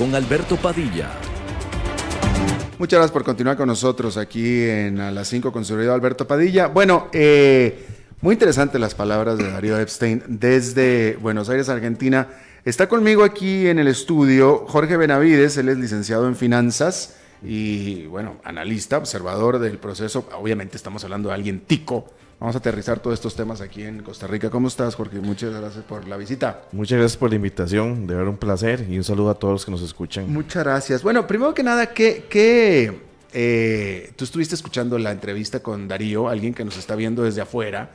con Alberto Padilla. Muchas gracias por continuar con nosotros aquí en A las 5 con su servidor Alberto Padilla. Bueno, muy interesantes las palabras de Darío Epstein desde Buenos Aires, Argentina. Está conmigo aquí en el estudio Jorge Benavides, él es licenciado en finanzas y, bueno, analista, observador del proceso. Obviamente estamos hablando de alguien tico. Vamos a aterrizar todos estos temas aquí en Costa Rica. ¿Cómo estás, Jorge? Muchas gracias por la visita. Muchas gracias por la invitación, de verdad un placer y un saludo a todos los que nos escuchan. Muchas gracias. Bueno, primero que nada, tú estuviste escuchando la entrevista con Darío, alguien que nos está viendo desde afuera,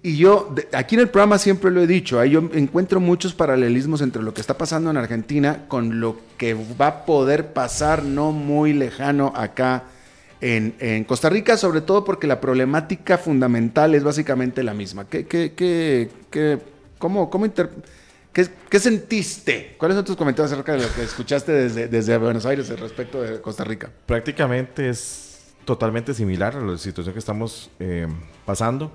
y yo, aquí en el programa siempre lo he dicho, yo encuentro muchos paralelismos entre lo que está pasando en Argentina con lo que va a poder pasar no muy lejano acá en Costa Rica, sobre todo porque la problemática fundamental es básicamente la misma. ¿Qué sentiste? ¿Cuáles son tus comentarios acerca de lo que escuchaste desde Buenos Aires respecto de Costa Rica? Prácticamente es totalmente similar a la situación que estamos pasando.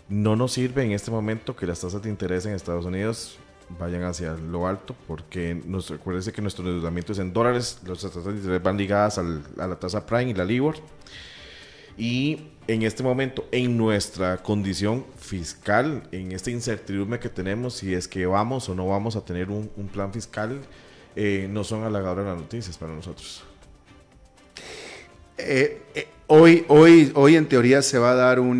No nos sirve en este momento que las tasas de interés en Estados Unidos vayan hacia lo alto, porque recuérdense que nuestro endeudamiento es en dólares, las tasas de interés van ligadas a la tasa Prime y la LIBOR, y en este momento, en nuestra condición fiscal, en esta incertidumbre que tenemos, si es que vamos o no vamos a tener un plan fiscal, no son halagadoras las noticias para nosotros. Hoy en teoría se va a dar un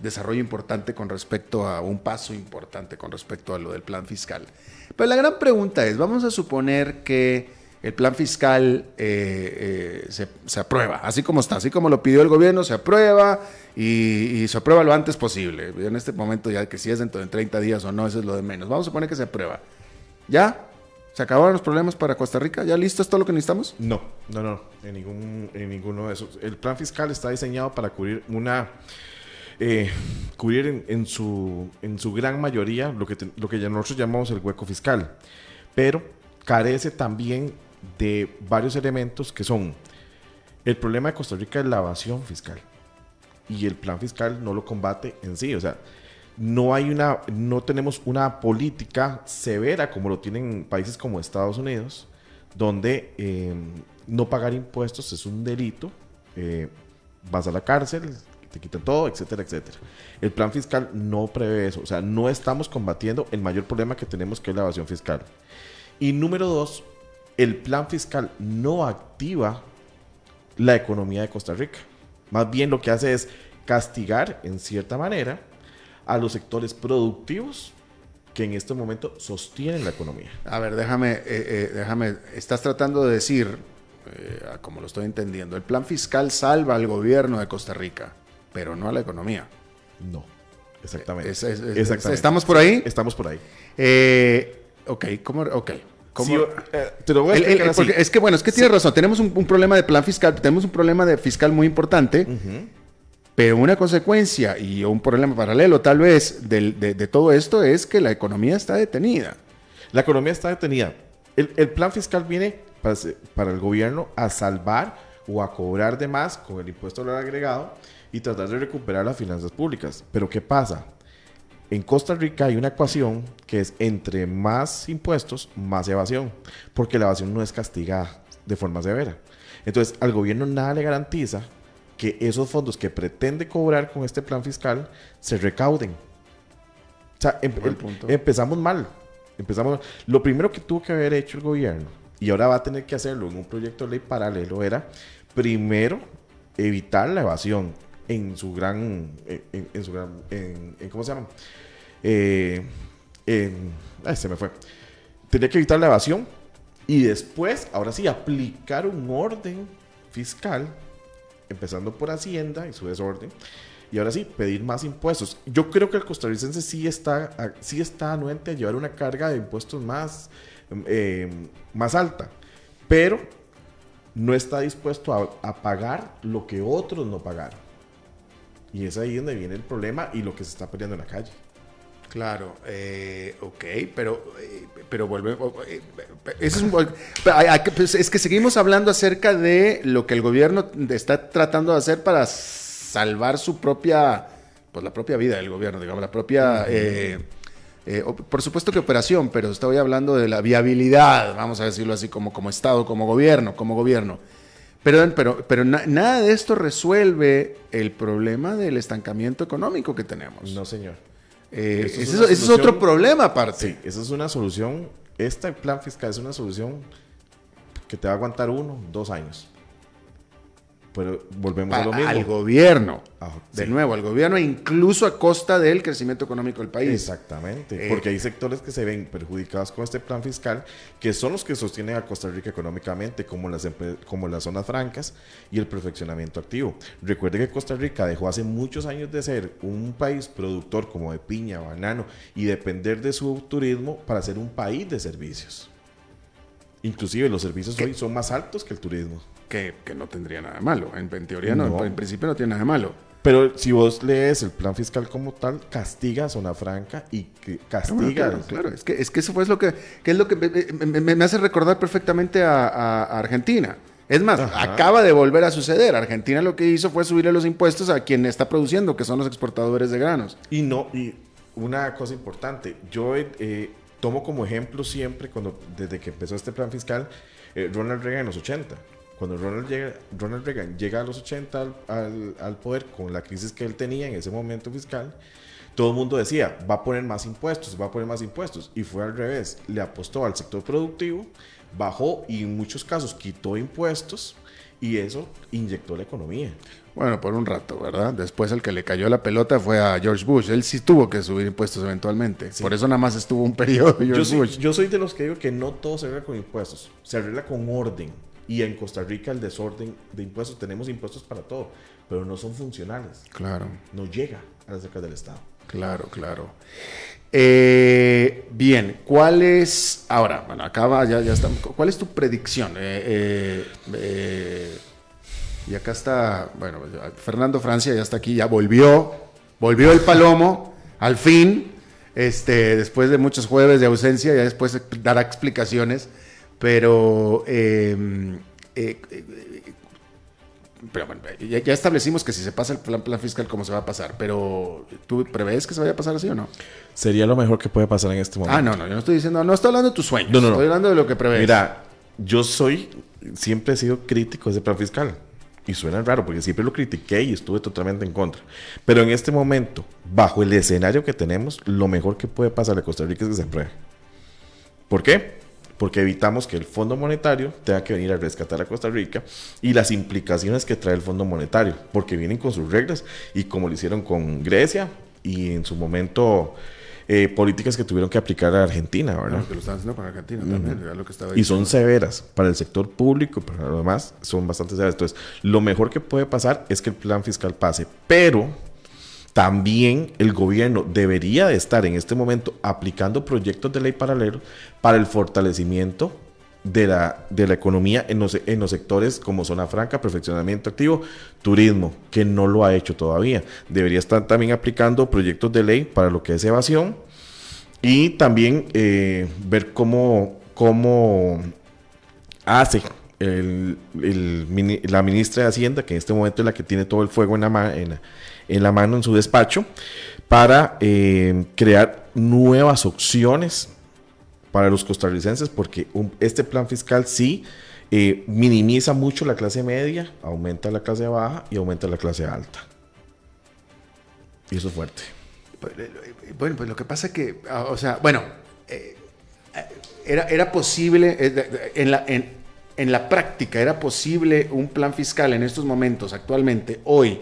desarrollo importante con respecto a un paso importante con respecto a lo del plan fiscal. Pero la gran pregunta es, vamos a suponer que el plan fiscal se aprueba, así como está, así como lo pidió el gobierno, se aprueba y se aprueba lo antes posible. En este momento ya que si es dentro de 30 días o no, eso es lo de menos. Vamos a suponer que se aprueba. ¿Ya? ¿Se acabaron los problemas para Costa Rica? ¿Ya listo es todo lo que necesitamos? No, en ninguno de esos. El plan fiscal está diseñado para cubrir en su gran mayoría lo que ya nosotros llamamos el hueco fiscal, pero carece también de varios elementos que son: el problema de Costa Rica es la evasión fiscal y el plan fiscal no lo combate en sí. O sea, no tenemos una política severa como lo tienen países como Estados Unidos, donde no pagar impuestos es un delito, vas a la cárcel, te quitan todo, etcétera, etcétera. El plan fiscal no prevé eso. O sea, no estamos combatiendo el mayor problema que tenemos, que es la evasión fiscal. Y número 2, el plan fiscal no activa la economía de Costa Rica. Más bien lo que hace es castigar, en cierta manera, a los sectores productivos que en este momento sostienen la economía. A ver, déjame, estás tratando de decir, como lo estoy entendiendo, el plan fiscal salva al gobierno de Costa Rica, pero no a la economía. No, exactamente. Exactamente. ¿Estamos por ahí? Estamos por ahí. Ok, ¿cómo? Sí, te lo voy a explicar así. Es que tienes razón, tenemos un problema de plan fiscal, tenemos un problema de fiscal muy importante, pero una consecuencia y un problema paralelo tal vez de todo esto es que la economía está detenida. La economía está detenida. El plan fiscal viene para el gobierno a salvar o a cobrar de más con el impuesto al valor agregado y tratar de recuperar las finanzas públicas. Pero ¿qué pasa? En Costa Rica hay una ecuación que es: entre más impuestos, más evasión, porque la evasión no es castigada de forma severa. Entonces, al gobierno nada le garantiza que esos fondos que pretende cobrar con este plan fiscal se recauden. O sea, empezamos mal. Lo primero que tuvo que haber hecho el gobierno, y ahora va a tener que hacerlo en un proyecto de ley paralelo, era primero evitar la evasión ¿cómo se llama? Se me fue. Tenía que evitar la evasión y después, ahora sí, aplicar un orden fiscal, empezando por Hacienda y su desorden, y ahora sí, pedir más impuestos. Yo creo que el costarricense sí está anuente a llevar una carga de impuestos más alta, pero no está dispuesto a pagar lo que otros no pagaron. Y es ahí donde viene el problema y lo que se está peleando en la calle. Claro, ok, pero vuelve. Es que seguimos hablando acerca de lo que el gobierno está tratando de hacer para salvar su propia, pues la propia vida del gobierno, digamos, la propia por supuesto que operación, pero estoy hablando de la viabilidad, vamos a decirlo así, como Estado, como gobierno. Pero nada de esto resuelve el problema del estancamiento económico que tenemos. No, señor. Ese es otro problema aparte. Sí, esa es una solución. Este plan fiscal es una solución que te va a aguantar 1, 2 años. Pero volvemos a lo mismo. Al gobierno. De Sí. nuevo, al gobierno, incluso a costa del crecimiento económico del país. Exactamente. Porque hay sectores que se ven perjudicados con este plan fiscal, que son los que sostienen a Costa Rica económicamente, como las zonas francas y el perfeccionamiento activo. Recuerde que Costa Rica dejó hace muchos años de ser un país productor como de piña, banano, y depender de su turismo para ser un país de servicios. Inclusive los servicios hoy son más altos que el turismo. Que no tendría nada de malo. En teoría no, en principio no tiene nada de malo. Pero si vos lees el plan fiscal como tal, castiga a Zona Franca y castiga... Claro. Es que eso fue lo que es lo que me hace recordar perfectamente a Argentina. Es más, acaba de volver a suceder. Argentina lo que hizo fue subirle los impuestos a quien está produciendo, que son los exportadores de granos. Y una cosa importante, yo tomo como ejemplo siempre, desde que empezó este plan fiscal, Ronald Reagan en los 80. Cuando Ronald Reagan llega a los 80 al poder con la crisis que él tenía en ese momento fiscal, todo el mundo decía, va a poner más impuestos, y fue al revés, le apostó al sector productivo, bajó y en muchos casos quitó impuestos y eso inyectó la economía. Bueno, por un rato, ¿verdad? Después el que le cayó la pelota fue a George Bush. Él sí tuvo que subir impuestos eventualmente. Sí. Por eso nada más estuvo un periodo Bush. Yo soy de los que digo que no todo se arregla con impuestos, se arregla con orden. Y en Costa Rica el desorden de impuestos, tenemos impuestos para todo, pero no son funcionales. Claro. No llega a las arcas del Estado. Claro. Bien, ¿cuál es, ahora, bueno, acaba, ya está, ¿cuál es tu predicción? Y acá está, bueno, Fernando Francia ya está aquí, ya volvió el Palomo, al fin, después de muchos jueves de ausencia, ya después dará explicaciones. Pero bueno, ya establecimos que si se pasa el plan fiscal, ¿cómo se va a pasar? Pero ¿tú prevés que se vaya a pasar así o no? Sería lo mejor que puede pasar en este momento. No, yo no estoy diciendo, no estoy hablando de tus sueños, no. Estoy hablando de lo que prevés. Mira, siempre he sido crítico de ese plan fiscal. Y suena raro porque siempre lo critiqué y estuve totalmente en contra. Pero en este momento, bajo el escenario que tenemos, lo mejor que puede pasar a Costa Rica es que se apruebe. ¿Por qué? Porque evitamos que el Fondo Monetario tenga que venir a rescatar a Costa Rica y las implicaciones que trae el Fondo Monetario, porque vienen con sus reglas y como lo hicieron con Grecia y en su momento políticas que tuvieron que aplicar a Argentina, ¿verdad? Que lo están haciendo con Argentina también, era lo que estaba diciendo. Y son severas para el sector público, para lo demás son bastante severas. Entonces, lo mejor que puede pasar es que el plan fiscal pase, pero también el gobierno debería de estar en este momento aplicando proyectos de ley paralelos para el fortalecimiento de la economía en los sectores como Zona Franca, perfeccionamiento activo, turismo, que no lo ha hecho todavía. Debería estar también aplicando proyectos de ley para lo que es evasión y también ver cómo hace la ministra de Hacienda, que en este momento es la que tiene todo el fuego en la mano en su despacho, para crear nuevas opciones para los costarricenses, porque este plan fiscal sí minimiza mucho la clase media, aumenta la clase baja y aumenta la clase alta. Y eso es fuerte. Bueno, pues lo que pasa es que, o sea, bueno, era posible, en la práctica, era posible un plan fiscal en estos momentos, actualmente, hoy,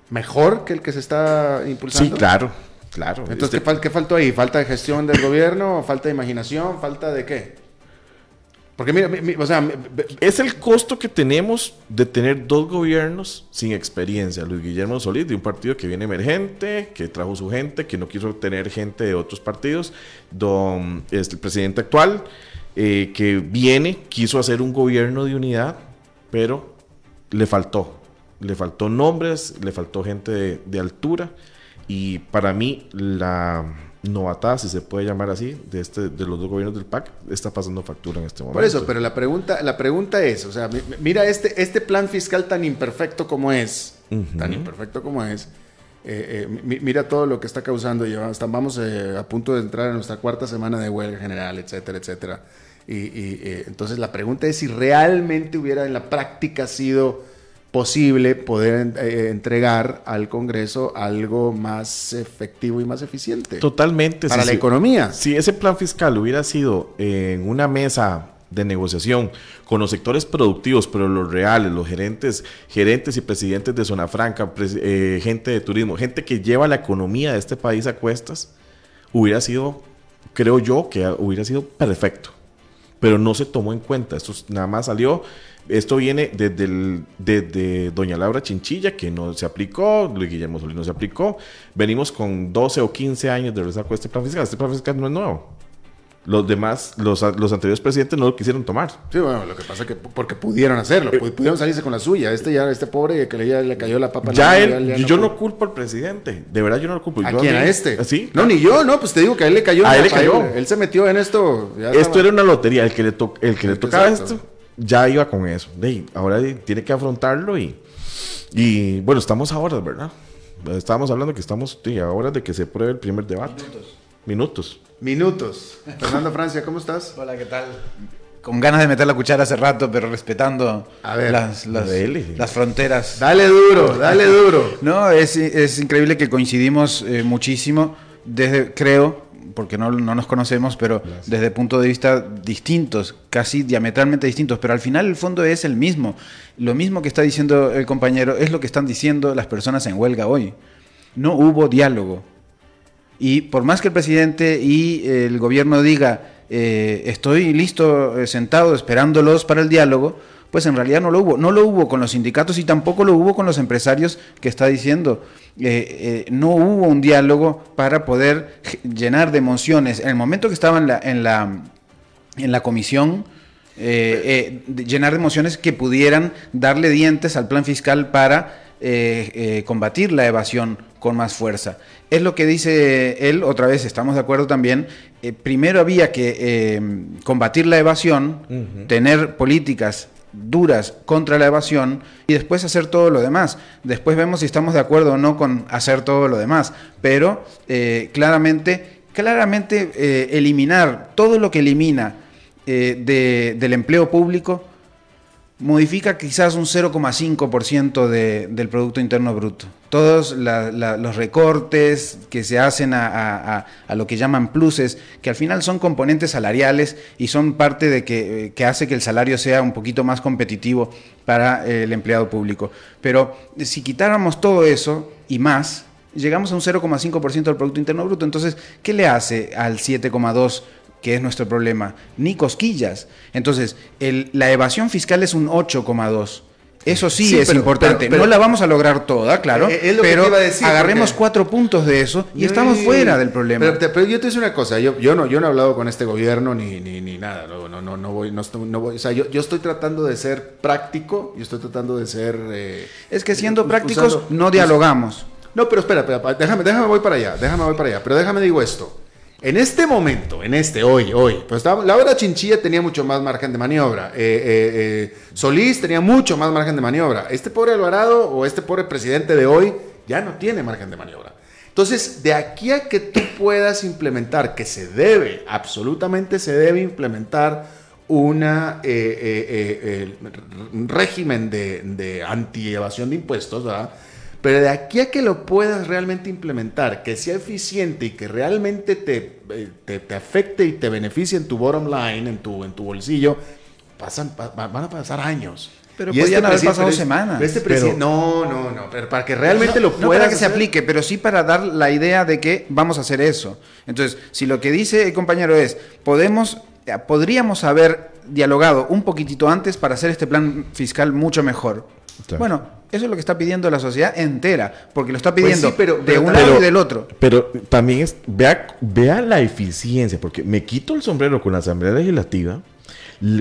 mejor que el que se está impulsando. Sí, claro. Entonces, ¿qué faltó ahí? ¿Falta de gestión del gobierno? ¿Falta de imaginación? ¿Falta de qué? Porque mira, o sea... Es el costo que tenemos de tener dos gobiernos sin experiencia. Luis Guillermo Solís, de un partido que viene emergente, que trajo su gente, que no quiso tener gente de otros partidos. El presidente actual, que quiso hacer un gobierno de unidad, pero le faltó nombres, le faltó gente de altura. Y para mí, la novatada, si se puede llamar así, de los dos gobiernos del PAC, está pasando factura en este momento. Por eso, pero la pregunta es, o sea, mira este plan fiscal tan imperfecto como es, Mira todo lo que está causando. Vamos a punto de entrar en nuestra cuarta semana de huelga general, etcétera, etcétera. Entonces la pregunta es si realmente hubiera en la práctica sido posible poder entregar al Congreso algo más efectivo y más eficiente. Totalmente. Para la economía. Si ese plan fiscal hubiera sido en una mesa de negociación con los sectores productivos, pero los reales, los gerentes y presidentes de Zona Franca, gente de turismo, gente que lleva la economía de este país a cuestas, hubiera sido, creo yo, que hubiera sido perfecto. Pero no se tomó en cuenta. Esto nada más salió. Esto viene desde doña Laura Chinchilla, que no se aplicó, Luis Guillermo Solís no se aplicó. Venimos con 12 o 15 años de resaco de este plan fiscal. Este plan fiscal no es nuevo. Los demás, los anteriores presidentes no lo quisieron tomar. Sí, bueno, lo que pasa es que porque pudieron hacerlo, pudieron salirse con la suya. Este pobre que ya le cayó la papa. Yo no culpo al presidente, de verdad yo no lo culpo. ¿A quién? ¿A este? ¿Sí? No, ni yo, no, pues te digo que a él le cayó. A él le cayó. Él se metió en esto. Esto era una lotería, el que le tocaba esto, ya iba con eso. Ahora tiene que afrontarlo y bueno, estamos ahora, ¿verdad? Estábamos hablando que estamos ahora de que se pruebe el primer debate. Minutos. Fernando Francia, ¿cómo estás? Hola, ¿qué tal? Con ganas de meter la cuchara hace rato, pero respetando las fronteras. Dale duro. No, es increíble que coincidimos muchísimo, creo, porque no nos conocemos, pero desde puntos de vista distintos, casi diametralmente distintos, pero al final el fondo es el mismo. Lo mismo que está diciendo el compañero es lo que están diciendo las personas en huelga hoy. No hubo diálogo. Y por más que el presidente y el gobierno diga, estoy listo, sentado, esperándolos para el diálogo, pues en realidad no lo hubo. No lo hubo con los sindicatos y tampoco lo hubo con los empresarios que está diciendo. No hubo un diálogo para poder llenar de emociones. En el momento que estaba en la comisión, llenar de emociones que pudieran darle dientes al plan fiscal para combatir la evasión con más fuerza. Es lo que dice él, otra vez estamos de acuerdo también. Primero había que combatir la evasión, tener políticas duras contra la evasión y después hacer todo lo demás. Después vemos si estamos de acuerdo o no con hacer todo lo demás, pero claramente eliminar todo lo que elimina del empleo público modifica quizás un 0,5% del Producto Interno Bruto. Todos los recortes que se hacen a lo que llaman pluses, que al final son componentes salariales y son parte de que hace que el salario sea un poquito más competitivo para el empleado público. Pero si quitáramos todo eso y más, llegamos a un 0,5% del Producto Interno Bruto. Entonces, ¿qué le hace al 7,2%? Que es nuestro problema, ni cosquillas. Entonces, la evasión fiscal es un 8,2%. Eso sí es importante. No la vamos a lograr toda, claro, pero agarremos 4 puntos de eso y estamos fuera del problema. Pero yo te digo una cosa, yo no he hablado con este gobierno ni nada, no voy. O sea, yo estoy tratando de ser práctico, yo estoy tratando de ser... es que siendo prácticos no dialogamos. No, pero espera, déjame voy para allá, pero déjame digo esto. En este momento, hoy, pues Laura Chinchilla tenía mucho más margen de maniobra. Solís tenía mucho más margen de maniobra. Este pobre Alvarado o este pobre presidente de hoy ya no tiene margen de maniobra. Entonces, de aquí a que tú puedas implementar, que absolutamente se debe implementar un régimen de anti-evasión de impuestos, ¿verdad? Pero de aquí a que lo puedas realmente implementar, que sea eficiente y que realmente te afecte y te beneficie en tu bottom line, en tu bolsillo, van a pasar años. Pero podrían haber pasado semanas. No, pero para que realmente lo puedas no para que se aplique, pero sí para dar la idea de que vamos a hacer eso. Entonces, si lo que dice el compañero es, podríamos haber dialogado un poquitito antes para hacer este plan fiscal mucho mejor. Claro. Bueno, eso es lo que está pidiendo la sociedad entera, porque lo está pidiendo de un lado y del otro. Pero también vea la eficiencia, porque me quito el sombrero con la Asamblea Legislativa,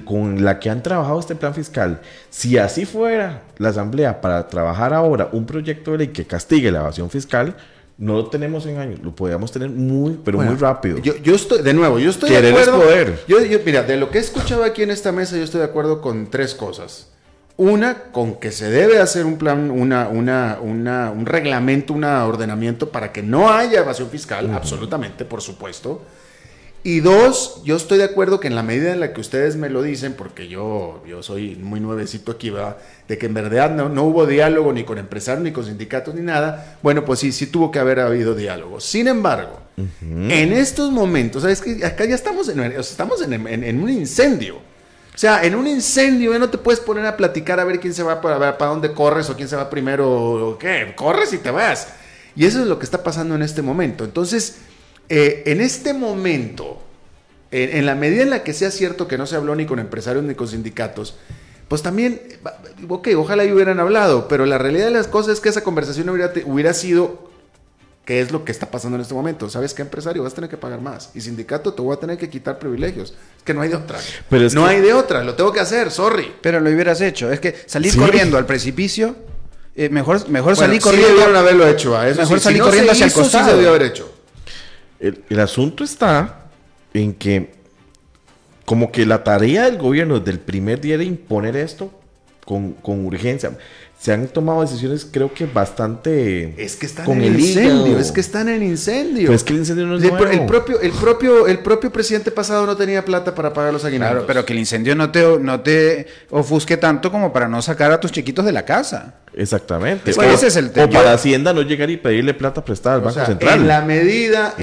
con la que han trabajado este plan fiscal. Si así fuera la Asamblea para trabajar ahora un proyecto de ley que castigue la evasión fiscal, no lo tenemos en años, lo podríamos tener muy rápido. Yo estoy de Querer acuerdo. Es poder. Mira, de lo que he escuchado aquí en esta mesa, yo estoy de acuerdo con 3 cosas. Una, con que se debe hacer un plan, un reglamento, un ordenamiento para que no haya evasión fiscal, absolutamente, por supuesto. Y dos, yo estoy de acuerdo que en la medida en la que ustedes me lo dicen, porque yo soy muy nuevecito aquí, ¿verdad? De que en verdad no hubo diálogo ni con empresarios, ni con sindicatos, ni nada, bueno, pues sí tuvo que haber habido diálogo. Sin embargo, en estos momentos, ¿sabes que acá ya estamos en un incendio? O sea, en un incendio ya no te puedes poner a platicar a ver quién se va para dónde corres o quién se va primero o qué, corres y te vas. Y eso es lo que está pasando en este momento. Entonces, en este momento, en la medida en la que sea cierto que no se habló ni con empresarios ni con sindicatos, pues también, ok, ojalá y hubieran hablado, pero la realidad de las cosas es que esa conversación hubiera sido, ¿qué es lo que está pasando en este momento? ¿Sabes qué, empresario? Vas a tener que pagar más. Y sindicato, te voy a tener que quitar privilegios. Es que no hay de otra. Hay de otra, lo tengo que hacer, sorry. Pero lo hubieras hecho. Es que salir corriendo al precipicio, mejor salir sí corriendo. Debieron haberlo hecho. Eso mejor sí, salir si no corriendo hacia el hizo, costado. Sí se debió haber hecho. El asunto está en que como que la tarea del gobierno desde el primer día era imponer esto con urgencia. Se han tomado decisiones, creo que bastante... Es que están con en el incendio, hígado. es que están en incendio. Pero es que el incendio no es nuevo. El propio presidente pasado no tenía plata para pagar los aguinaldos. Claro, pero que el incendio no te ofusque tanto como para no sacar a tus chiquitos de la casa. Exactamente. Bueno, ese es el tema. O para Hacienda no llegar y pedirle plata prestada al Banco Central. En la medida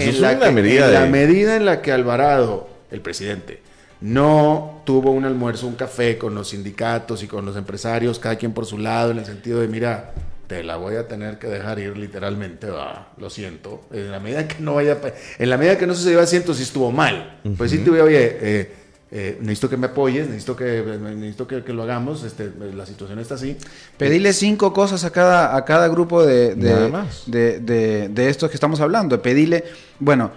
en la que Alvarado, el presidente, no tuvo un almuerzo, un café con los sindicatos y con los empresarios, cada quien por su lado, en el sentido de, mira, te la voy a tener que dejar ir literalmente, lo siento. En la medida que no sucedió asiento, sí estuvo mal. Pues sí tuve, oye, necesito que me apoyes, necesito que lo hagamos, la situación está así. Pedirle 5 cosas a cada grupo de estos que estamos hablando. Pedirle, bueno,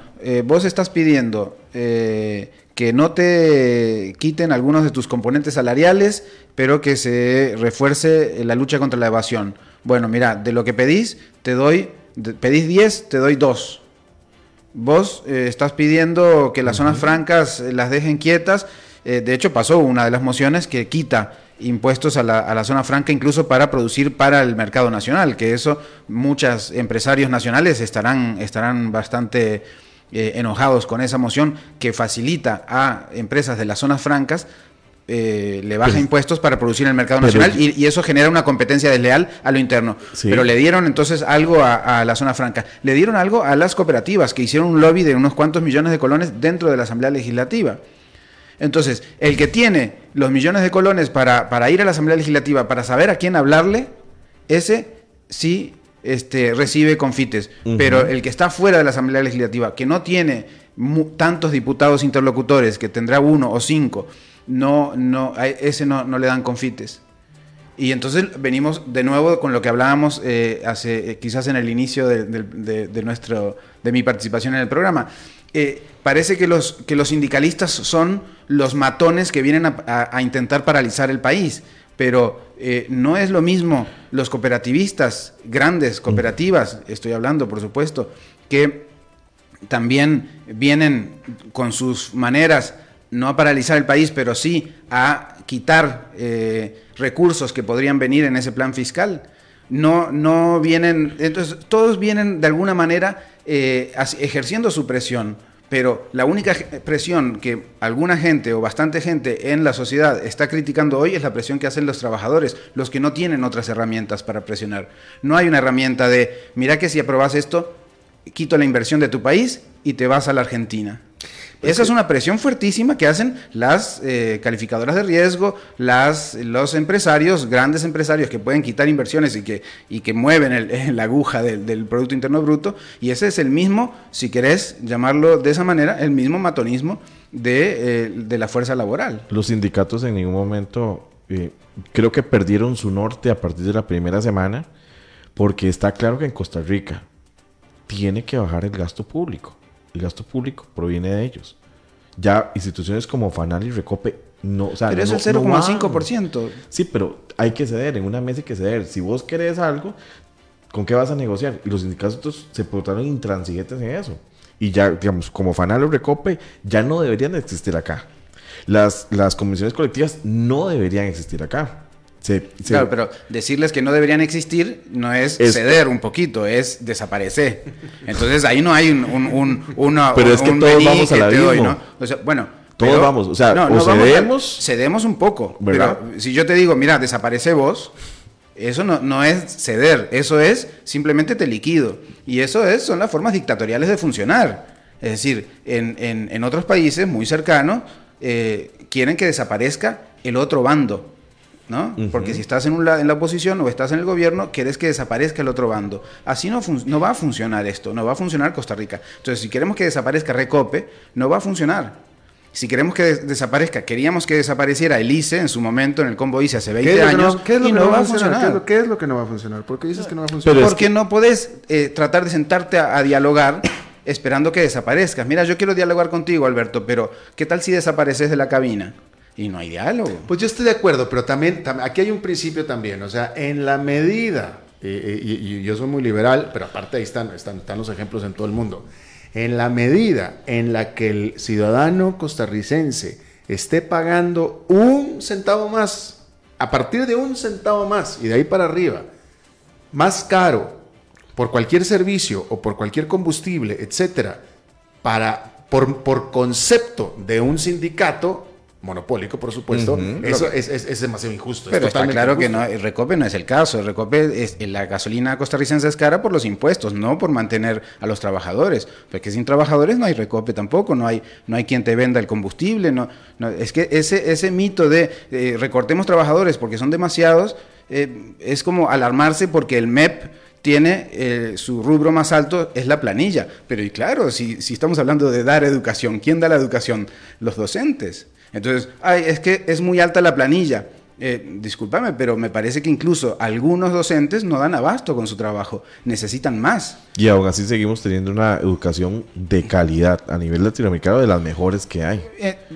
vos estás pidiendo que no te quiten algunos de tus componentes salariales, pero que se refuerce la lucha contra la evasión. Bueno, mira, de lo que pedís 10, te doy 2. Vos estás pidiendo que las zonas francas las dejen quietas. De hecho, pasó una de las mociones que quita impuestos a la zona franca incluso para producir para el mercado nacional, que eso muchos empresarios nacionales estarán bastante enojados con esa moción que facilita a empresas de las zonas francas, le baja impuestos para producir en el mercado nacional y eso genera una competencia desleal a lo interno. Sí. Pero le dieron entonces algo a la zona franca. Le dieron algo a las cooperativas que hicieron un lobby de unos cuantos millones de colones dentro de la Asamblea Legislativa. Entonces, el que tiene los millones de colones para ir a la Asamblea Legislativa, para saber a quién hablarle, ese sí recibe confites. Pero el que está fuera de la Asamblea Legislativa, que no tiene tantos diputados interlocutores, que tendrá 1 o 5, ese no le dan confites. Y entonces venimos de nuevo con lo que hablábamos quizás en el inicio de mi participación en el programa. Parece que los sindicalistas son los matones que vienen a intentar paralizar el país, pero no es lo mismo los cooperativistas, grandes cooperativas, estoy hablando por supuesto, que también vienen con sus maneras no a paralizar el país, pero sí a quitar recursos que podrían venir en ese plan fiscal. No vienen, entonces todos vienen de alguna manera ejerciendo su presión, pero la única presión que alguna gente o bastante gente en la sociedad está criticando hoy es la presión que hacen los trabajadores, los que no tienen otras herramientas para presionar. No hay una herramienta de, mira que si aprobas esto, quito la inversión de tu país y te vas a la Argentina. Esa es una presión fuertísima que hacen las calificadoras de riesgo, los empresarios, grandes empresarios que pueden quitar inversiones y que mueven la aguja del Producto Interno Bruto, y ese es el mismo, si querés llamarlo de esa manera, el mismo matonismo de la fuerza laboral. Los sindicatos en ningún momento creo que perdieron su norte a partir de la primera semana, porque está claro que en Costa Rica tiene que bajar el gasto público. El gasto público proviene de ellos. Ya instituciones como FANAL y Recope no, o sea, pero es el 0,5%. Sí, pero hay que ceder, en una mesa hay que ceder. Si vos querés algo, ¿con qué vas a negociar? Y los sindicatos se portaron intransigentes en eso. Y ya, digamos, como FANAL o Recope, ya no deberían existir acá. Las convenciones colectivas no deberían existir acá. Claro, pero decirles que no deberían existir no es ceder un poquito, es desaparecer. Entonces ahí no hay pero es que todos vamos al abismo. ¿no? O sea, bueno, todos vamos, o sea, cedemos un poco, ¿verdad? Pero si yo te digo, mira, desaparece vos, eso no es ceder, eso es simplemente te liquido. Y eso son las formas dictatoriales de funcionar. Es decir, en otros países muy cercanos quieren que desaparezca el otro bando, ¿no? Porque si estás en la oposición o estás en el gobierno, quieres que desaparezca el otro bando. Así no va a funcionar esto, no va a funcionar Costa Rica. Entonces, si queremos que desaparezca Recope, no va a funcionar. Si queremos que desaparezca, queríamos que desapareciera el ICE en su momento, en el combo ICE hace 20 años, y no va a funcionar. ¿Qué es lo que no va a funcionar? ¿Por qué dices que no va a funcionar? Porque no podés tratar de sentarte a dialogar esperando que desaparezcas. Mira, yo quiero dialogar contigo, Alberto, pero ¿qué tal si desapareces de la cabina? Y no hay diálogo. Pues yo estoy de acuerdo, pero también aquí hay un principio también, o sea, en la medida, y yo soy muy liberal, pero aparte ahí están los ejemplos en todo el mundo, en la medida en la que el ciudadano costarricense esté pagando un centavo más, a partir de un centavo más, y de ahí para arriba, más caro, por cualquier servicio o por cualquier combustible, etcétera, por concepto de un sindicato monopólico, por supuesto, eso es demasiado injusto. Pero está claro que el Recope no es el caso. El Recope, la gasolina costarricense es cara por los impuestos, no por mantener a los trabajadores. Porque sin trabajadores no hay Recope tampoco, no hay quien te venda el combustible. Es que ese mito de recortemos trabajadores porque son demasiados, es como alarmarse porque el MEP tiene su rubro más alto, es la planilla. Pero y claro, si estamos hablando de dar educación, ¿quién da la educación? Los docentes. Entonces, es que es muy alta la planilla. Discúlpame, pero me parece que incluso algunos docentes no dan abasto con su trabajo, necesitan más. Y aún así seguimos teniendo una educación de calidad a nivel latinoamericano, de las mejores que hay.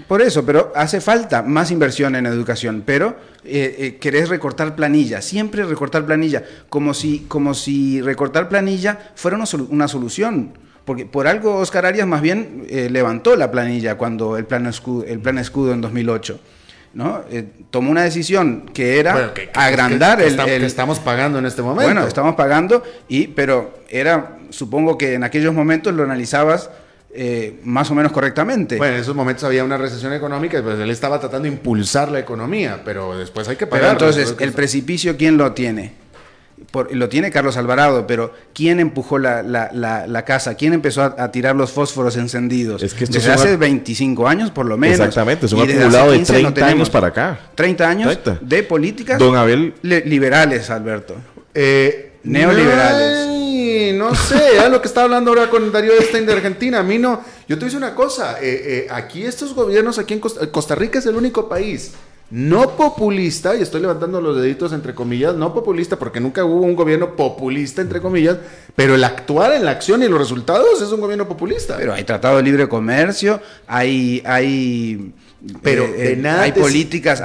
Por eso, pero hace falta más inversión en educación, pero querés recortar planilla, siempre recortar planilla, como si recortar planilla fuera una solución. Porque por algo Oscar Arias más bien levantó la planilla cuando el plan escudo en 2008, ¿no? Tomó una decisión que era agrandar que estamos pagando en este momento. Bueno, estamos pagando, pero supongo que en aquellos momentos lo analizabas más o menos correctamente. Bueno, en esos momentos había una recesión económica, pues él estaba tratando de impulsar la economía, pero después hay que pagar. Pero entonces, el precipicio, ¿quién lo tiene? Lo tiene Carlos Alvarado, pero ¿quién empujó la casa? ¿Quién empezó a tirar los fósforos encendidos? Es que desde hace 25 años, por lo menos. Exactamente, es un acumulado de 30 años para acá. 30 años de políticas Don Abel. liberales, Alberto. Neoliberales. No sé, lo que estaba hablando ahora con Darío Epstein de Argentina. A mí no. Yo te voy a decir una cosa. Aquí estos gobiernos, aquí en Costa Rica es el único país no populista, y estoy levantando los deditos entre comillas, no populista porque nunca hubo un gobierno populista entre comillas, pero el actuar en la acción y los resultados es un gobierno populista. Pero hay tratado de libre comercio, hay pero de nada hay políticas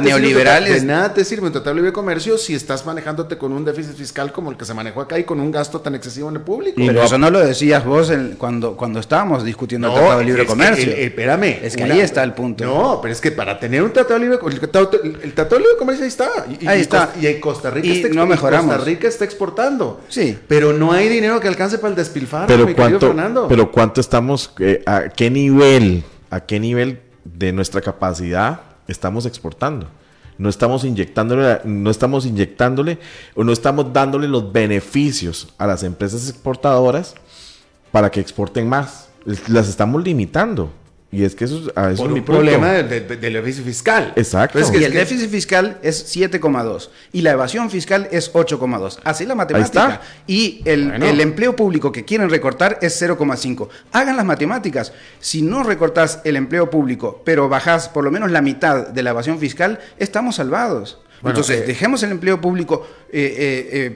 neoliberales. De nada te sirve un tratado de libre comercio si estás manejándote con un déficit fiscal como el que se manejó acá y con un gasto tan excesivo en el público. Pero eso no lo decías vos cuando estábamos discutiendo el tratado de libre comercio. Espérame. Es que ahí está el punto. No, pero es que para tener un tratado de libre comercio, el tratado de libre comercio ahí está. Ahí está. Y en Costa Rica Costa Rica está exportando. Sí. Pero no hay dinero que alcance para el despilfarro, pero ¿cuánto estamos, a qué nivel de nuestra capacidad estamos exportando? No estamos inyectándole o no estamos dándole los beneficios a las empresas exportadoras para que exporten más. Las estamos limitando. Y es que eso es un problema del déficit fiscal. Exacto. Pues el déficit fiscal es 7,2 y la evasión fiscal es 8,2. Así la matemática. Y el empleo público que quieren recortar es 0,5. Hagan las matemáticas. Si no recortás el empleo público, pero bajás por lo menos la mitad de la evasión fiscal, estamos salvados. Bueno, entonces, dejemos el empleo público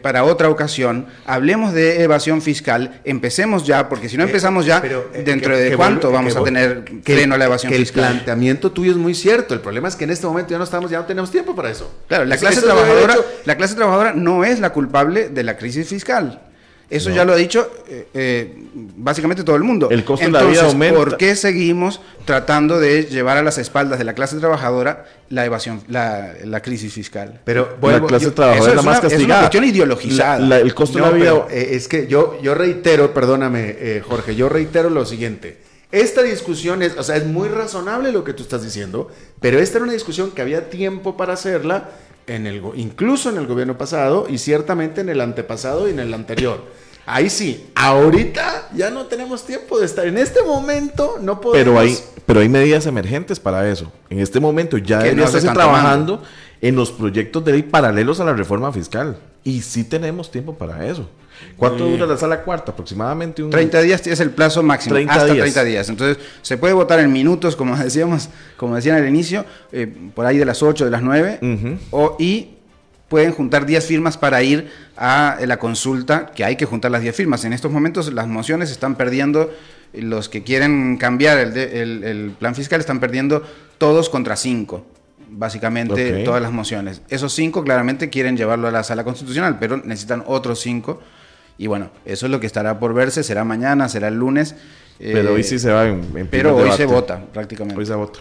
para otra ocasión, hablemos de evasión fiscal, empecemos ya, porque si no empezamos ya, ¿dentro de cuánto vamos a tener freno a la evasión fiscal? El planteamiento tuyo es muy cierto, el problema es que en este momento ya no tenemos tiempo para eso. Claro, la clase trabajadora no es la culpable de la crisis fiscal. Eso No. ya lo ha dicho básicamente todo el mundo. El costo de la vida aumenta. ¿Por qué seguimos tratando de llevar a las espaldas de la clase trabajadora la evasión, la crisis fiscal? Pero La clase trabajadora eso es la más es una castigada. cuestión ideologizada. El costo No, de la vida... pero, es que yo reitero, perdóname, Jorge, yo reitero lo siguiente. Esta discusión es, o sea, es muy razonable lo que tú estás diciendo, pero esta era una discusión que había tiempo para hacerla, incluso en el gobierno pasado y ciertamente en el antepasado y en el anterior. Ahí sí, ahorita ya no tenemos tiempo de estar. En este momento no podemos. Pero hay medidas emergentes para eso. En este momento ya Que debería no se estarse están trabajando en los proyectos de ley paralelos a la reforma fiscal. Y sí tenemos tiempo para eso. ¿Cuánto dura la sala cuarta? Aproximadamente 30 días es el plazo máximo, 30 hasta días. 30 días. Entonces, se puede votar en minutos, como decíamos, como decían al inicio, por ahí de las 8, de las 9, y pueden juntar 10 firmas para ir a la consulta, que hay que juntar las 10 firmas. En estos momentos las mociones están perdiendo, los que quieren cambiar el plan fiscal están perdiendo todos contra 5. Básicamente todas las mociones. Esos 5 claramente quieren llevarlo a la sala constitucional, pero necesitan otros 5. Y bueno, eso es lo que estará por verse, será mañana, será el lunes. Pero hoy sí se va en pero primer hoy debate. se vota prácticamente. Hoy se vota.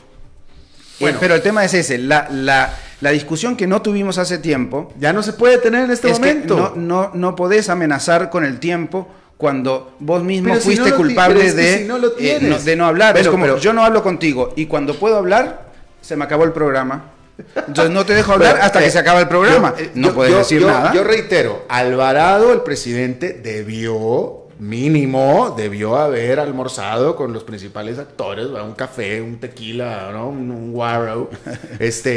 Bueno, pero el tema es ese, la discusión que no tuvimos hace tiempo. Ya no se puede tener en este es momento. que no podés amenazar con el tiempo cuando vos mismo Pero si fuiste no lo culpable pero es que si no lo tienes. de no hablar. Pero- es como, pero- yo no hablo contigo y cuando puedo hablar, se me acabó el programa. Entonces no te dejo hablar Pero, hasta que se acaba el programa. No puedes decir nada. Yo reitero, Alvarado, el presidente, debió haber almorzado con los principales actores, ¿verdad? Un café, un tequila, ¿no? un guaro.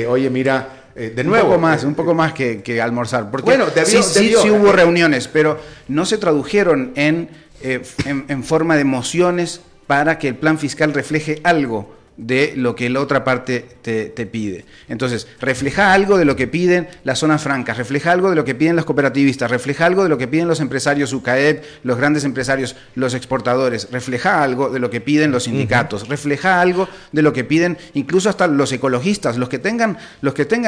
Oye, mira, de nuevo. Un poco más que almorzar. Porque Bueno, debió- sí hubo reuniones, pero no se tradujeron en forma de mociones para que el plan fiscal refleje algo de lo que la otra parte te pide. Entonces, refleja algo de lo que piden las zonas francas, refleja algo de lo que piden los cooperativistas, refleja algo de lo que piden los empresarios UCAEP, los grandes empresarios, los exportadores, refleja algo de lo que piden los sindicatos, refleja algo de lo que piden incluso hasta los ecologistas, los que tengan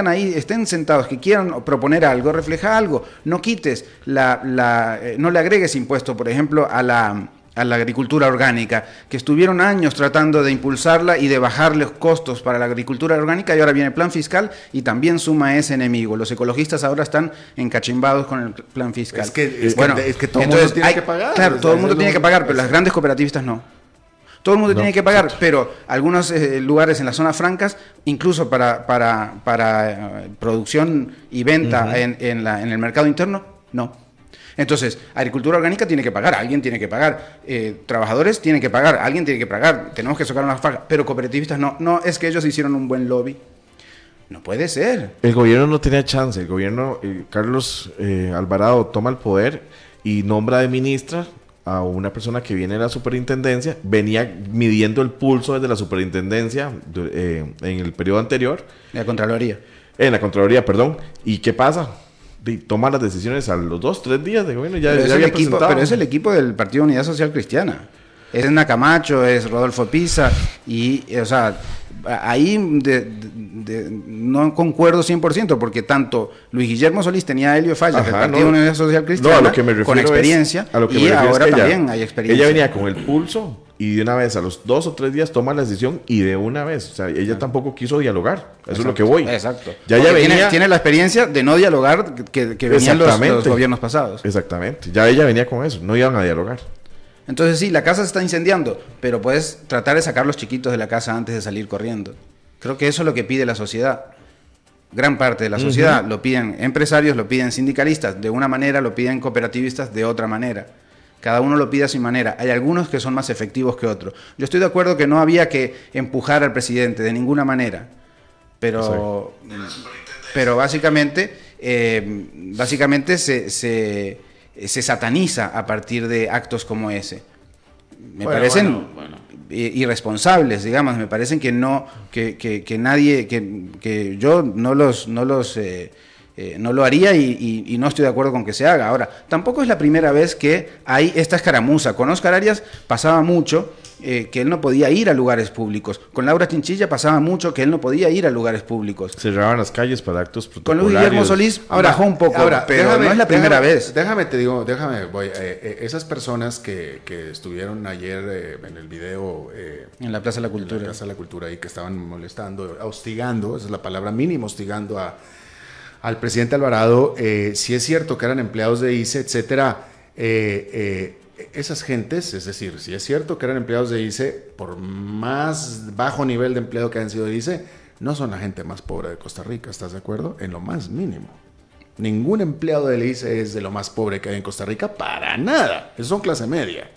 ahí, estén sentados, que quieran proponer algo, refleja algo. No quites no le agregues impuesto, por ejemplo, a la agricultura orgánica, que estuvieron años tratando de impulsarla y de bajar los costos para la agricultura orgánica, y ahora viene el plan fiscal y también suma ese enemigo. Los ecologistas ahora están encachimbados con el plan fiscal. Es que todo el mundo tiene que pagar. Claro, O sea, todo el mundo eso tiene no- que pagar, pero las grandes cooperativistas no. Todo el mundo No, tiene que pagar, pero algunos lugares en las zonas francas, incluso para producción y venta en el mercado interno, no. Entonces, agricultura orgánica tiene que pagar, alguien tiene que pagar, trabajadores tienen que pagar, alguien tiene que pagar, tenemos que sacar una faja, pero cooperativistas no. No, es que ellos hicieron un buen lobby. No puede ser. El gobierno no tenía chance. El gobierno, Carlos Alvarado toma el poder y nombra de ministra a una persona que viene de la superintendencia. Venía midiendo el pulso desde la superintendencia en el periodo anterior. La Contraloría. En la Contraloría, perdón. ¿Y qué pasa? Toma las decisiones a los 2-3 días de gobierno. Ya, Pero, ya es el había equipo, presentado. pero es el equipo del Partido Unidad Social Cristiana. Es Edna Camacho, es Rodolfo Pisa, y, o sea, ahí no concuerdo 100%, porque tanto Luis Guillermo Solís tenía a Helio Fallas del Ajá, Partido no. Unidad Social Cristiana, No, a lo que me refiero con experiencia, a lo que me y refiero ahora es que también hay experiencia. Ella venía con el pulso y de una vez a los 2 o 3 días toma la decisión y de una vez. O sea, ella tampoco quiso dialogar. Eso es lo que voy. Exacto. Ya Porque ella venía... tiene la experiencia de no dialogar que venían los gobiernos pasados. Exactamente. Ya ella venía con eso. No iban a dialogar. Entonces sí, la casa se está incendiando, pero puedes tratar de sacar los chiquitos de la casa antes de salir corriendo. Creo que eso es lo que pide la sociedad. Gran parte de la sociedad lo piden empresarios, lo piden sindicalistas de una manera, lo piden cooperativistas de otra manera. Cada uno lo pide a su manera. Hay algunos que son más efectivos que otros. Yo estoy de acuerdo que no había que empujar al presidente de ninguna manera, pero básicamente se sataniza a partir de actos como ese. Me parecen irresponsables, digamos, me parecen que no, que nadie, que yo no los no lo haría y no estoy de acuerdo con que se haga. Ahora, tampoco es la primera vez que hay esta escaramuza. Con Oscar Arias pasaba mucho que él no podía ir a lugares públicos. Con Laura Chinchilla pasaba mucho que él no podía ir a lugares públicos. Cerraban las calles para actos Con protocolarios. Luis Guillermo Solís bajó un poco, pero no es la primera vez. Esas personas que estuvieron ayer en el video... en la Plaza de la Cultura. En la Plaza de la Cultura y que estaban molestando, hostigando, esa es la palabra mínima, hostigando al presidente Alvarado, si es cierto que eran empleados de ICE, etcétera, esas gentes, es decir, si es cierto que eran empleados de ICE, por más bajo nivel de empleo que hayan sido de ICE, no son la gente más pobre de Costa Rica, ¿estás de acuerdo? En lo más mínimo. Ningún empleado del ICE es de lo más pobre que hay en Costa Rica, para nada. Esos son clase media.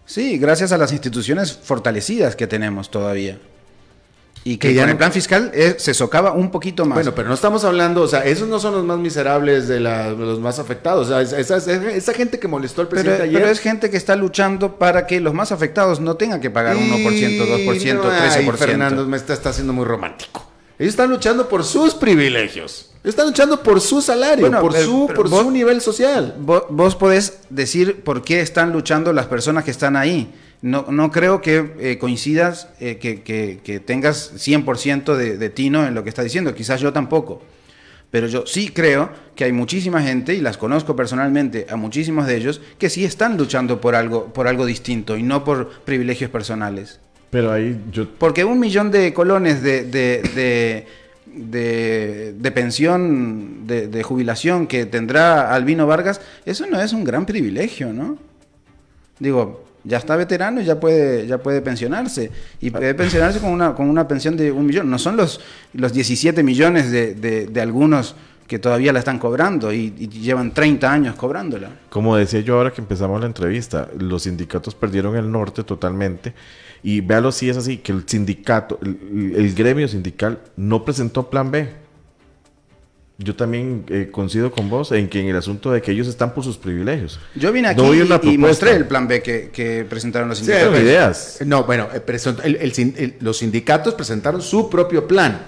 Sí, gracias a las instituciones fortalecidas que tenemos todavía. Y que ya con no... el plan fiscal se socava un poquito más. Bueno, pero no estamos hablando, o sea, esos no son los más miserables de los más afectados. O sea, esa gente que molestó al presidente ayer. Pero es gente que está luchando para que los más afectados no tengan que pagar 1%, 2%, no, 13%. Fernando me está haciendo muy romántico. Ellos están luchando por sus privilegios. Están luchando por su salario, bueno, por su nivel social. Vos podés decir por qué están luchando las personas que están ahí. No creo que coincidas, que tengas 100% de tino en lo que estás diciendo. Quizás yo tampoco. Pero yo sí creo que hay muchísima gente, y las conozco personalmente a muchísimos de ellos, que sí están luchando por algo distinto y no por privilegios personales. Pero ahí Porque 1 millón de colones de pensión, de jubilación que tendrá Albino Vargas, eso no es un gran privilegio, ¿no? Digo, ya está veterano y ya puede pensionarse. Y puede pensionarse con una pensión de 1 millón. No son los 17 millones de algunos que todavía la están cobrando y llevan 30 años cobrándola. Como decía yo ahora que empezamos la entrevista, los sindicatos perdieron el norte totalmente. Y véalo si es así, que el sindicato, el gremio sindical no presentó plan B. Yo también coincido con vos en que en el asunto de que ellos están por sus privilegios. Yo vine aquí y mostré el plan B que presentaron los sindicatos. Sí, ideas. No, bueno, los sindicatos presentaron su propio plan.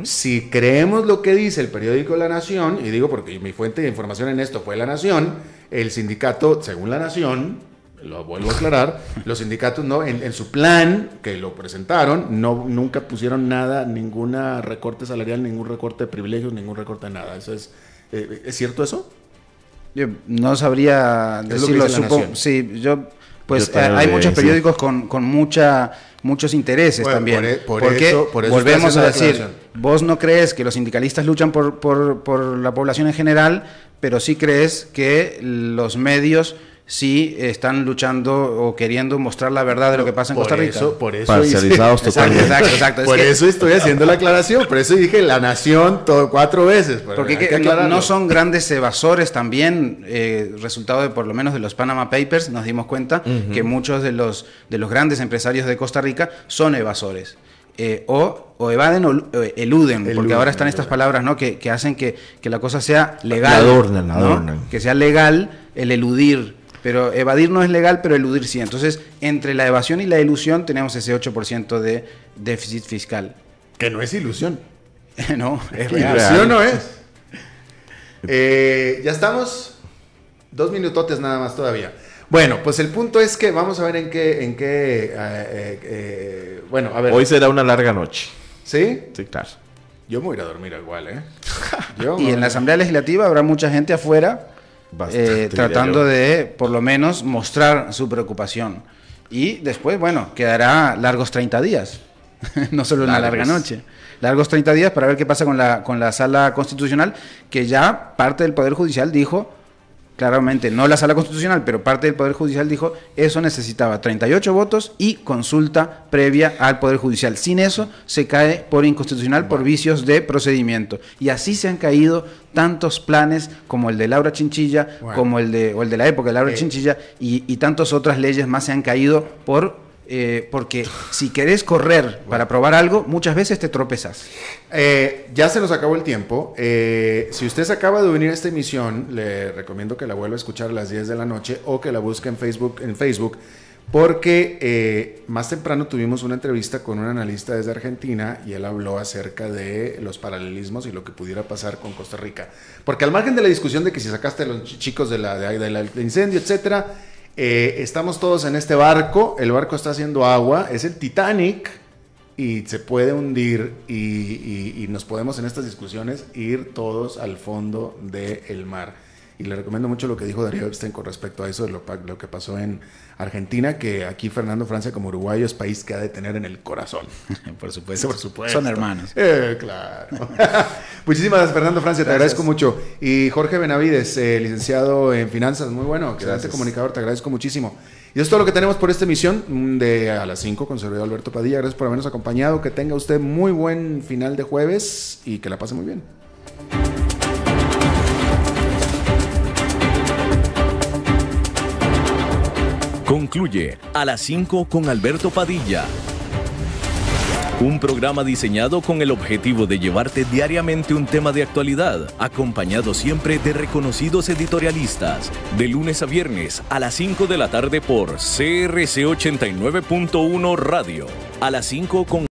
Si creemos lo que dice el periódico La Nación, y digo porque mi fuente de información en esto fue La Nación, el sindicato, según La Nación, lo vuelvo a aclarar, los sindicatos no, en su plan que lo presentaron, nunca pusieron nada, ninguna recorte salarial, ningún recorte de privilegios, ningún recorte de nada. Eso ¿es cierto eso? Yo no sabría decirlo. Sí, hay muchos periódicos con muchos intereses también. Por eso volvemos a decir, vos no crees que los sindicalistas luchan por la población en general, pero sí crees que los medios sí están luchando o queriendo mostrar la verdad de lo que pasa en Costa Rica. Por eso parcializados totalmente. Exacto. Por eso estoy haciendo la aclaración, por eso dije La Nación 4 veces. Porque no son grandes evasores también, resultado de por lo menos de los Panama Papers, nos dimos cuenta que muchos de los grandes empresarios de Costa Rica son evasores. O evaden o eluden, porque ahora están estas palabras, ¿no? que hacen que la cosa sea legal. Adornan. Que sea legal el eludir. Pero evadir no es legal, pero eludir sí. Entonces, entre la evasión y la ilusión tenemos ese 8% de déficit fiscal. Que no es ilusión. No, es real. Ilusión no es. Ya estamos. 2 minutotes nada más todavía. Bueno, pues el punto es que vamos a ver en qué bueno, a ver. Hoy será una larga noche. ¿Sí? Sí, claro. Yo me voy a ir a dormir igual, Y en la Asamblea Legislativa habrá mucha gente afuera tratando de, por lo menos, mostrar su preocupación. Y después, bueno, quedará largos 30 días, no solo una larga noche. Largos 30 días para ver qué pasa con la Sala Constitucional, que ya parte del Poder Judicial dijo, claramente, no la Sala Constitucional, pero parte del Poder Judicial dijo, eso necesitaba 38 votos y consulta previa al Poder Judicial. Sin eso, se cae por inconstitucional por vicios de procedimiento. Y así se han caído tantos planes como el de Laura Chinchilla, como el de la época de Laura Chinchilla, y tantas otras leyes más se han caído porque si querés correr para probar algo, muchas veces te tropezas. Ya se nos acabó el tiempo. Si usted se acaba de unir a esta emisión, le recomiendo que la vuelva a escuchar a las 10 de la noche o que la busque en Facebook porque más temprano tuvimos una entrevista con un analista desde Argentina y él habló acerca de los paralelismos y lo que pudiera pasar con Costa Rica. Porque al margen de la discusión de que si sacaste a los chicos del incendio, etcétera, estamos todos en este barco, el barco está haciendo agua, es el Titanic y se puede hundir y nos podemos en estas discusiones ir todos al fondo del mar. Y le recomiendo mucho lo que dijo Darío Epstein con respecto a eso, de lo que pasó en Argentina, que aquí Fernando Francia como uruguayo es país que ha de tener en el corazón. Por supuesto. Por supuesto. Son hermanos. Claro. Muchísimas gracias, Fernando Francia, te agradezco mucho. Y Jorge Benavides, licenciado en finanzas, muy bueno, excelente comunicador, te agradezco muchísimo. Y eso es todo lo que tenemos por esta emisión de A las 5 con servidor Alberto Padilla. Gracias por habernos acompañado, que tenga usted muy buen final de jueves y que la pase muy bien. Concluye A las 5 con Alberto Padilla. Un programa diseñado con el objetivo de llevarte diariamente un tema de actualidad, acompañado siempre de reconocidos editorialistas, de lunes a viernes a las 5 de la tarde por CRC 89.1 Radio. A las 5 con